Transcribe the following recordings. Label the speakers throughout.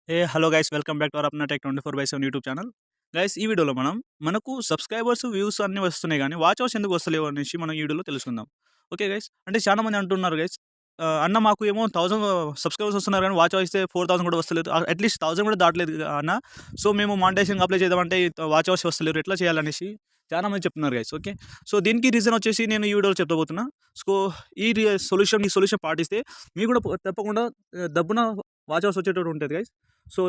Speaker 1: Hello guys, welcome back to our Apna tech 24/7 YouTube channel. Guys, ఈ వీడియోలో మనకు subscribers, views అన్నీ వస్తున్నాయి కానీ వాచ్ అవర్స్ ఎందుకు వస్తలేవు అనేసి మనం ఈ వీడియోలో తెలుసుకుందాం. ఓకే గైస్, అంటే చాలా మంది అంటున్నారు గైస్, అన్న మాకు ఏమో 1000 సబ్స్క్రైబర్స్ వస్తున్నారు కానీ వాచ్ అవర్స్ అయితే 4000 కూడా వస్తలేదు, అట్లీస్ట్ 1000 కూడా దాటలేదు అన్న. సో మేము మానిటైజేషన్ అప్లై చేద్దామంటే వాచ్ అవర్స్ వస్తలేరు, ఎట్లా చేయాలనేసి చాలా మంది చెప్తున్నారు గైస్. ఓకే, సో దీనికి రీజన్ వచ్చేసి నేను ఈ వీడియోలో చెప్పబోతున్నా. సో ఈ సొల్యూషన్ పాటిస్తే మీకు కూడా తప్పకుండా దబ్బున వాచ్ అవర్స్ వచ్చేటట్టు ఉంటుంది గైస్. సో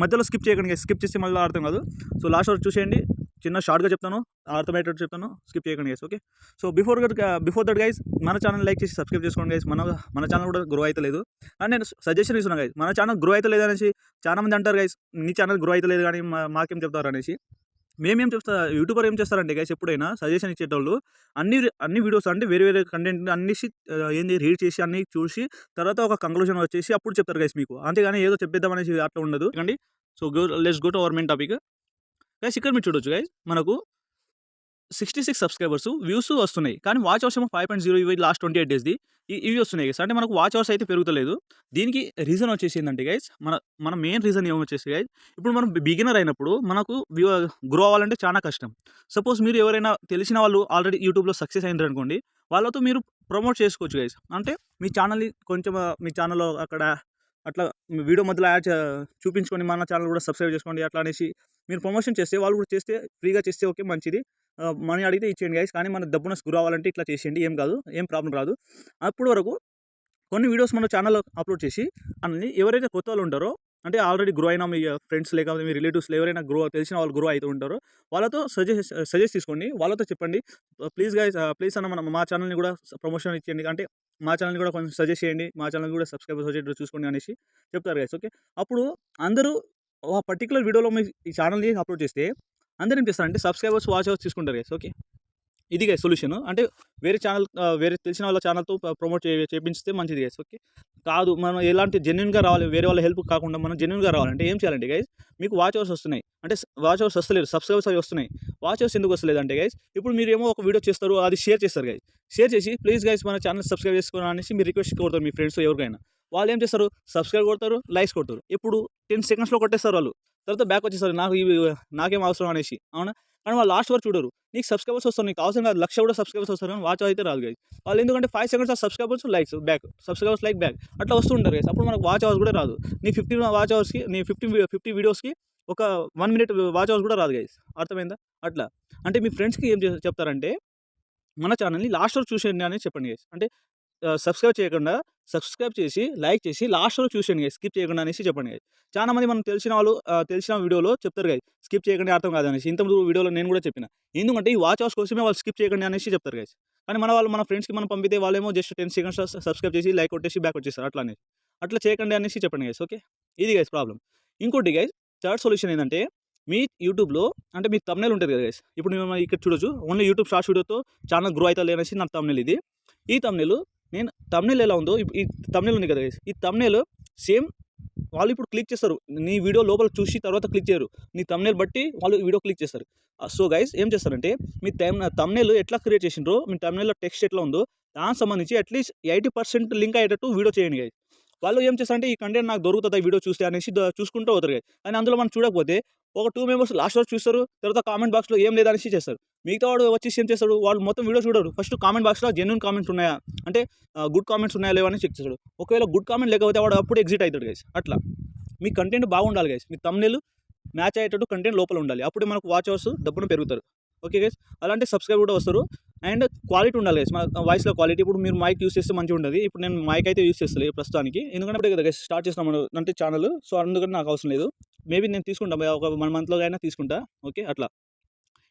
Speaker 1: మధ్యలో స్కిప్ చేయకండి గైస్, స్కిప్ చేస్తే మళ్ళీ అర్థం కాదు. సో లాస్ట్ వరకు చూసేయండి, చిన్న షార్ట్గా చెప్తాను, అర్థమయ్యేటట్టు చెప్తాను, స్కిప్ చేయకండి guys. Okay, so before that guys, మన ఛానల్ లైక్ చేసి సబ్స్క్రైబ్ చేసుకోండి గైస్. మన ఛానల్ కూడా గ్రో అవుతలేదు అండ్ నేను సజెషన్ ఇస్తున్నాను గైస్. మన ఛానల్ గ్రో అవుతలేదు అనేసి చాలా మంది అంటారు గైస్, నీ ఛానల్ గ్రో అవుతలేదు కానీ మాకేం చెప్తారు అనేసి. మేమేం చెప్తా, యూట్యూబర్ ఏం చేస్తారంటే గైస్, ఎప్పుడైనా సజెషన్ ఇచ్చేటోళ్ళు అన్ని వీడియోస్ అంటే వేరే వేరే కంటెంట్ అన్నిసి ఏంది రీడ్ చేసి అన్ని చూసి తర్వాత ఒక కంక్లూజన్ వచ్చేసి అప్పుడు చెప్తారు గైస్ మీకు, అంతేగాని ఏదో చెప్పేద్దాం అనేసి అట్లా ఉండదు. అండి, so let's go to our main topic guys. ఇక్కడ మీరు చూడొచ్చు గైస్, మనకు 66 సబ్స్క్రైబర్స్, వ్యూస్ వస్తున్నాయి కానీ వాచ్ అవర్స్ ఏమో 5.0 ఇవి లాస్ట్ 28 డేస్ది ఇవి వస్తున్నాయి గైస్. అంటే మనకు వాచ్ అవర్స్ అయితే పెరుగుతలేదు. దీనికి రీజన్ వచ్చేసి ఏంటంటే గైస్, మన మెయిన్ రీజన్ ఏమొచ్చేసి గైస్, ఇప్పుడు మనం బిగినర్ అయినప్పుడు మనకు గ్రో అవ్వాలంటే చాలా కష్టం. సపోజ్ మీరు ఎవరైనా తెలిసిన వాళ్ళు ఆల్రెడీ యూట్యూబ్లో సక్సెస్ అయింది అనుకోండి, వాళ్ళతో మీరు ప్రమోట్ చేసుకోవచ్చు గైస్. అంటే మీ ఛానల్ని కొంచెం మీ ఛానల్లో అక్కడ అట్లా వీడియో మధ్యలో చూపించుకొని మన ఛానల్ కూడా సబ్స్క్రైబ్ చేసుకోండి అట్లా అనేసి మీరు ప్రమోషన్ చేస్తే, వాళ్ళు కూడా చేస్తే ఫ్రీగా చేస్తే ఓకే మంచిది, మనీ అడిగితే ఇచ్చేయండి గైస్. కానీ మన డబ్బున గురి అవ్వాలంటే ఇట్లా చేసేయండి, ఏం కాదు, ఏం ప్రాబ్లం రాదు. అప్పుడు వరకు కొన్ని వీడియోస్ మన ఛానల్లో అప్లోడ్ చేసి ఎవరైతే కొత్త వాళ్ళు ఉంటారో, అంటే ఆల్రెడీ గ్రో అయినా మీ ఫ్రెండ్స్ లేకపోతే మీ రిలేటివ్స్లో ఎవరైనా తెలిసిన వాళ్ళు గ్రో అవుతూ ఉంటారో వాళ్ళతో సజెస్ట్ తీసుకోండి, వాళ్ళతో చెప్పండి, ప్లీజ్ గైస్, ప్లీజ్ అన్న మా ఛానల్ని కూడా ప్రమోషన్ ఇచ్చేయండి, అంటే మా ఛానల్ని కూడా కొంచెం సజెస్ట్ చేయండి, మా ఛానల్ కూడా సబ్స్క్రైబర్స్ వచ్చేటట్టు చూసుకోండి అనేసి చెప్తారు గైస్. ఓకే, అప్పుడు అందరూ పర్టికులర్ వీడియోలో మీ ఈ ఛానల్ని అప్లోడ్ చేస్తే అందరూ ఏం చేస్తారంటే సబ్స్క్రైబర్స్, వాచ్ అవర్స్ తీసుకుంటారు గైస్. ఓకే, ఇది గైస్ సొల్యూషన్. అంటే వేరే తెలిసిన వాళ్ళ ఛానల్తో ప్రమోట్ చేయించితే మంచిది గైస్. ఓకే, కాదు మనం ఎలాంటి జెన్యున్గా రావాలి, వేరే వాళ్ళ హెల్ప్ కాకుండా మనం జెన్యున్గా రావాలంటే ఏం చేయాలంటే గైస్, మీకు వాచ్ అవర్స్ వస్తున్నాయి అంటే వాచ్ అవర్స్ వస్తలేదు, సబ్స్క్రైబర్స్ అవి వస్తున్నాయి. వాచ్ అవర్స్ ఎందుకు వస్తలేదు అంటే గైస్, ఇప్పుడు మీరు ఏమో ఒక వీడియో చేస్తారు, అది షేర్ చేస్తారు గైస్. షేర్ చేసి ప్లీజ్ గైస్ మన ఛానల్ సబ్స్క్రైబ్ చేసుకోవాలని అనేసి మీరు రిక్వెస్ట్ కొడతారు మీ ఫ్రెండ్స్ ఎవరికైనా. వాళ్ళు ఏం చేస్తారు, సబ్స్క్రైబ్ కొడతారు, లైక్స్ కొడతారు. ఇప్పుడు 10 సెకండ్స్లో కొట్టేస్తారు వాళ్ళు, తర్వాత బ్యాక్ వచ్చేస్తారు నాకేం అవసరం అనేసి. అవునా, కానీ వాళ్ళు లాస్ట్ వరకు చూడరు. నీకు సబ్స్క్రైబర్స్ వస్తారు, నీకు అవసరం కాదు 1,00,000 కూడా సబ్స్క్రైబర్స్ వస్తారు కానీ వాచ్ అయితే రాదు గైస్. వాళ్ళు ఎందుకంటే 5 seconds subscribers likes back, subscribers like back అట్లా వస్తుంటారు గైస్. అప్పుడు మనకు వాచ్ అవర్స్ కూడా రాదు. నీ 50 వాచ్ అవర్స్కి, నీ 50 వీడియోస్కి ఒక 1 మినిట్ వాచ్ అవర్స్ కూడా రాదు గైస్. అర్థమైందా? అట్లా అంటే మీ ఫ్రెండ్స్కి ఏం చెప్తారంటే మన ఛానల్ని లాస్ట్ వరకు చూసేయండి అని చెప్పండి గైస్. అంటే సబ్స్క్రైబ్ చేసి లైక్ చేసి లాస్ట్ వరకు చూసేయండి గైస్, స్కిప్ చేయకుండా అనేసి చెప్పండి గైస్. చాలా మంది మనం తెలిసిన వాళ్ళు తెలిసిన వీడియోలో చెప్తారు గైస్, స్కిప్ చేయకండి అర్థం కాదు అనేసి. ఇంతకుముందు వీడియోలో నేను కూడా చెప్పిన, ఎందుకంటే ఈ వాచ్ అవర్స్ కోసమే వాళ్ళు స్కిప్ చేయకండి అనేసి చెప్తారు గైస్. కానీ మన ఫ్రెండ్స్కి మనం పంపితే వాళ్ళేమో జస్ట్ 10 సెకండ్స్ సబ్స్క్రైబ్ చేసి లైక్ కొట్టేసి బ్యాక్ వచ్చేస్తారు. అట్లా చేయకండి అనేసి చెప్పండి గైస్. ఓకే, ఇది గైస్ ప్రాబ్లం. ఇంకోటి గైస్, థర్డ్ సొల్యూషన్ ఏంటంటే, మీ యూట్యూబ్లో అంటే మీ thumbnail ఉంటుంది కదా గైస్. ఇప్పుడు మేము ఇక్కడ చూడొచ్చు, ఓన్లీ యూట్యూబ్ షార్ట్స్ వీడియోతో ఛానల్ గ్రో అవుతా అనేసి నా thumbnail ఇది. ఈ thumbnail నేను thumbnail ఎలా ఉందో ఈ thumbnail ఉంది కదా గైస్, ఈ thumbnail సేమ్ వాళ్ళు ఇప్పుడు క్లిక్ చేస్తారు. నీ వీడియో లోపల చూసి తర్వాత క్లిక్ చేయరు, నీ thumbnail బట్టి వాళ్ళు వీడియో క్లిక్ చేస్తారు. సో గైస్ ఏం చేస్తారంటే, మీ thumbnail ఎట్లా క్రియేట్ చేసిండ్రో, మీ thumbnailలో టెక్స్ట్ ఎట్లా ఉందో దానికి సంబంధించి అట్లీస్ట్ 80% లింక్ అయ్యేటట్టు వీడియో చేయండి గైస్. వాళ్ళు ఏం చేస్తారంటే, ఈ కంటెంట్ నాకు దొరుకుతుంది ఈ వీడియో చూస్తే అనేసి చూసుకుంటూ పోతారు గైస్. కానీ అందులో మనం చూడకపోతే ఒక 2 మెంబర్స్ లాస్ట్ వరకు చూస్తారు, తర్వాత కామెంట్ బాక్స్లో ఏం లేదనేసి చేస్తారు. మిగతా వాడు వచ్చేసి ఏం చేస్తాడు, వాళ్ళు మొత్తం వీడియో చూడరు, ఫస్ట్ కామెంట్ బాక్స్లో జెన్యూన్ కామెంట్స్ ఉన్నాయా, అంటే గుడ్ కామెంట్స్ ఉన్నాయా లేవని చెక్ చేస్తాడు. ఒకవేళ గుడ్ కామెంట్ లేకపోతే వాడు అప్పుడు ఎగ్జిట్ అవుతాడు గైస్. అట్లా మీ కంటెంట్ బాగుండాలి గైస్, మీ thumbnail మ్యాచ్ అయ్యేటట్టు కంటెంట్ లోపల ఉండాలి, అప్పుడే మనకు వాచ్ అవర్స్ డబ్బును పెరుగుతారు. ఓకే గైస్, అలాంటి సబ్స్క్రైబ్ కూడా వస్తారు. అండ్ క్వాలిటీ ఉండాలి గైస్, మన వాయిస్లో క్వాలిటీ. ఇప్పుడు మీరు మైక్ యూస్ చేస్తే మంచిగా ఉంటుంది. ఇప్పుడు నేను మైక్ అయితే యూస్ చేస్తలేదు ప్రస్తుతానికి, ఎందుకంటే ఇప్పుడే కదా గైస్ స్టార్ట్ చేస్తాం అంటే ఛానల్. సో అందుకని నాకు అవసరం లేదు. మేబీ నేను తీసుకుంటా, ఒక 1 మంత్లో అయినా తీసుకుంటా. ఓకే,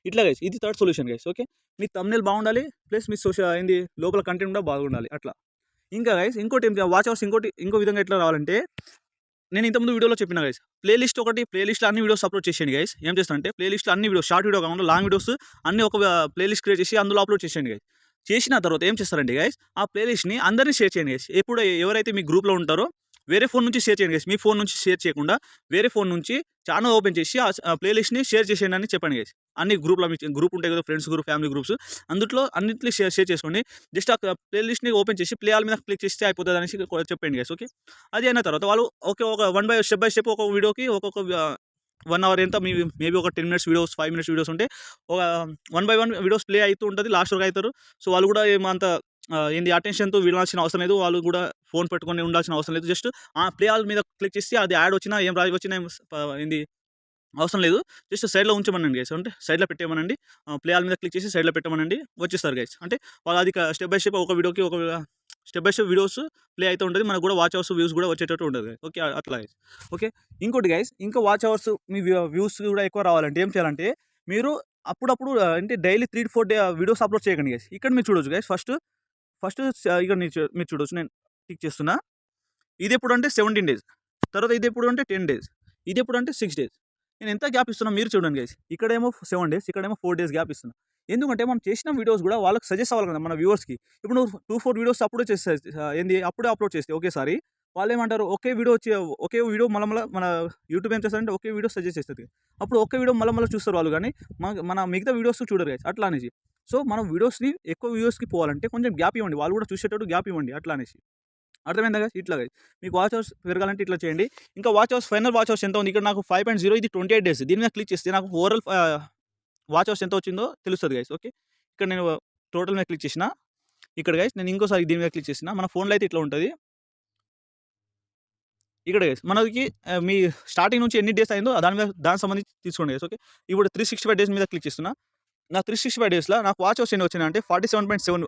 Speaker 1: ఇట్లా గైస్, ఇది థర్డ్ సొల్యూషన్ గైస్. ఓకే, మీ thumbnail బాగుండాలి, ప్లస్ మీ లోపల కంటెంట్ కూడా బాగుండాలి. అట్లా ఇంకా గైస్ ఇంకోటి వాచ్ అవర్స్ ఇంకో విధంగా ఎట్లా రావాలంటే, నేను ఇంతకుముందు వీడియోలో చెప్పిన గైస్, ప్లేలిస్ట్లో అన్ని వీడియోస్ అప్లోడ్ చేసేయండి గైస్. ఏం చేస్తానంటే, ప్లేలిస్ట్లో అన్ని వీడియోస్, షార్ట్ వీడియో కాకుండా లాంగ్ వీడియోస్ అన్ని ఒక ప్లేలిస్ట్ క్రియేట్ చేసి అందులో అప్లోడ్ చేసేయండి గైస్. చేసిన తర్వాత ఏం చేస్తారంటే గైస్, ఆ ప్లేలిస్ట్ని అందరినీ షేర్ చేయండి గైస్. ఎవరైతే మీ గ్రూప్లో ఉంటారో వేరే ఫోన్ నుంచి షేర్ చేయండి గైస్. మీ ఫోన్ నుంచి షేర్ చేయకుండా వేరే ఫోన్ నుంచి ఛానెల్ ఓపెన్ చేసి ఆ ప్లేలిస్ట్‌ని షేర్ చేసేయండి అని చెప్పండి గైస్. అన్ని గ్రూప్‌లో మీ గ్రూప్ ఉంటాయి కదా! ఫ్రెండ్స్ గ్రూప్, ఫ్యామిలీ గ్రూప్స్ అందుట్లో అన్నిట్లో షేర్ షేర్ చేసుకోండి. జస్ట్ ఆ ప్లేలిస్ట్‌ని ఓపెన్ చేసి ప్లే ఆల్ మీద క్లిక్ చేస్తే అయిపోతది అనేసి చెప్పండి గైస్. ఓకే. అది అయిన తర్వాత వాళ్ళు ఓకే ఒక స్టెప్ బై స్టెప్ ఒక్కొక్క వీడియోకి ఒక్కొక్క 1 అవర్ ఎంత మేబీ ఒక 10 మినిట్స్ వీడియోస్, 5 మినిట్స్ వీడియోస్ ఉంటే ఒక 1 బై 1 వీడియోస్ ప్లే అయితూ ఉంటది. లాస్ట్ వరకు అయితారు. సో, వాళ్ళు కూడా ఏమంత ఏంది అటెన్షన్‌తో వినాల్సిన అవసరం లేదు. వాళ్ళు కూడా ఫోన్ పట్టుకొని ఉండాల్సిన అవసరం లేదు. జస్ట్ ప్లే ఆల్ మీద క్లిక్ చేసి అది యాడ్ వచ్చినా ఏం వచ్చినా ఏంది అవసరం లేదు. జస్ట్ సైడ్‌లో ఉంచమనండి గైస్. అంటే సైడ్‌లో పెట్టేయమనండి. ప్లే ఆల్ మీద క్లిక్ చేసి సైడ్‌లో పెట్టమనండి. వచ్చేస్తారు గైస్. అంటే వాళ్ళు అది స్టెప్ బై స్టెప్ ఒక వీడియోకి ఒక step by step videos play అయితూ ఉంటది. మనకు కూడా వాచ్ అవర్స్, వ్యూస్ కూడా వచ్చేటట్టు ఉంటది. ఓకే. అట్లా గైస్. ఓకే. ఇంకోటి గైస్, ఇంకా వాచ్ అవర్స్ మీ వ్యూస్ కూడా ఎక్కువ రావాలంటే ఏం చేయాలంటే మీరు అప్పుడప్పుడు అంటే డైలీ 3-4 వీడియోస్ అప్‌లోడ్ చేయకండి గైస్. ఇక్కడ మీరు చూడొచ్చు గైస్. ఫస్ట్ ఇక్కడ మీరు చూడొచ్చు. నేను టిక్ చేస్తున్నా. ఇదెప్పుడంటే 17 డేస్. తర్వాత ఇదెప్పుడంటే 10 డేస్. ఇదెప్పుడంటే 6 డేస్. నేను ఎంత గ్యాప్ ఇస్తున్నా మీరు చూడండి గైస్. ఇక్కడేమో 7 డేస్, ఇక్కడేమో 4 డేస్ గ్యాప్ ఇస్తున్నా. ఎందుకంటే మనం చేసిన వీడియోస్ గూడా వాళ్ళకి సజెస్ట్ అవ్వాలి కదా! మన వ్యూవర్స్‌కి. ఇప్పుడు నువ్వు 2-4 వీడియోస్ అప్పుడే అప్పుడే అప్‌లోడ్ చేస్తే ఒకేసారి వాళ్ళేమంటారు ఒకే వీడియో మళ్ళా మన యూట్యూబ్ ఏం చేస్తదంటే ఒకే వీడియో సజెస్ట్ చేస్తది. అప్పుడు ఒకే వీడియో మళ్ళా చూస్తారు వాళ్ళు గానీ మన మిగతా వీడియోస్ చూడరు గైస్. అట్లా అనేసి. సో, మనం వీడియోస్‌ని ఎక్కువ వ్యూవర్స్‌కి పోవాలంటే కొంచెం గ్యాప్ ఇవ్వండి. వాళ్ళు కూడా చూసేటట్టు గ్యాప్ ఇవ్వండి అట్లా అనేసి. అర్థమైందా గైస్? ఇట్లా గైస్. మీకు వాచ్ అవర్స్ పెరగాలంటే ఇట్లా చేయండి. ఇంకా watch hours final watch hours ఎంత ఉంది? ఇక్కడ నాకు 5.0 ఇది 28 డేస్. దీని మీద క్లిక్ చేస్తే నాకు ఓవరాల్ వాచ్ అవర్స్ ఎంత వచ్చిందో తెలుస్తది గైస్. ఓకే. ఇక్కడ నేను టోటల్ మీద క్లిక్ చేసిన. ఇక్కడ గైస్ నేను ఇంకోసారి దీని మీద క్లిక్ చేసిన. మన ఫోన్‌లో అయితే ఇట్లా ఉంటది. ఇక్కడ గైస్ మనకి మీ స్టార్టింగ్ నుంచి ఎన్ని డేస్ అయిందో దానికి సంబంధించి తీసుకోండి గైస్. ఓకే. ఇప్పుడు 365 డేస్ మీద క్లిక్ చేస్తున్నా. నా 365 డేస్‌లో నాకు వాచ్ అవర్స్ ఎన్ని వచ్చినాయంటే 47.7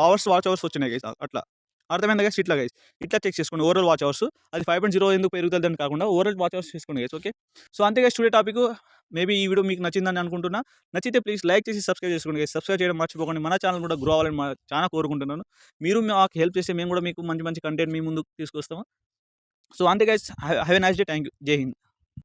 Speaker 1: అవర్స్ వాచ్ అవర్స్ వచ్చినాయి గైస్. అట్లా. అర్థమైందా గైస్? ఇట్లా గైస్. ఇట్లా చెక్ చేసుకోండి ఓవరాల్ వాచ్ అవర్స్. అది 5.0 ఎందుకు పెరుగుతదని కాకుండా ఓవరాల్ వాచ్ అవర్స్ చేసుకోండి గైస్. ఓకే. సో, అంతే గైస్ టుడే టాపిక్. మేబీ ఈ వీడియో మీకు నచ్చిందని అనుకుంటున్నా. నచ్చితే ప్లీజ్ లైక్ చేసి సబ్స్క్రైబ్ చేసుకోండి గైస్. సబ్స్క్రైబ్ చేయడం మర్చిపోకండి. మన ఛానల్ కూడా గ్రో అవ్వాలని చాలా కోరుకుంటున్నాను. మీరు మాకు హెల్ప్ చేస్తే మేము కూడా మీకు మంచి మంచి కంటెంట్ మీ ముందుకు తీసుకొస్తాము. సో, అంతే guys. Have a nice day. Thank you. జై హింద్.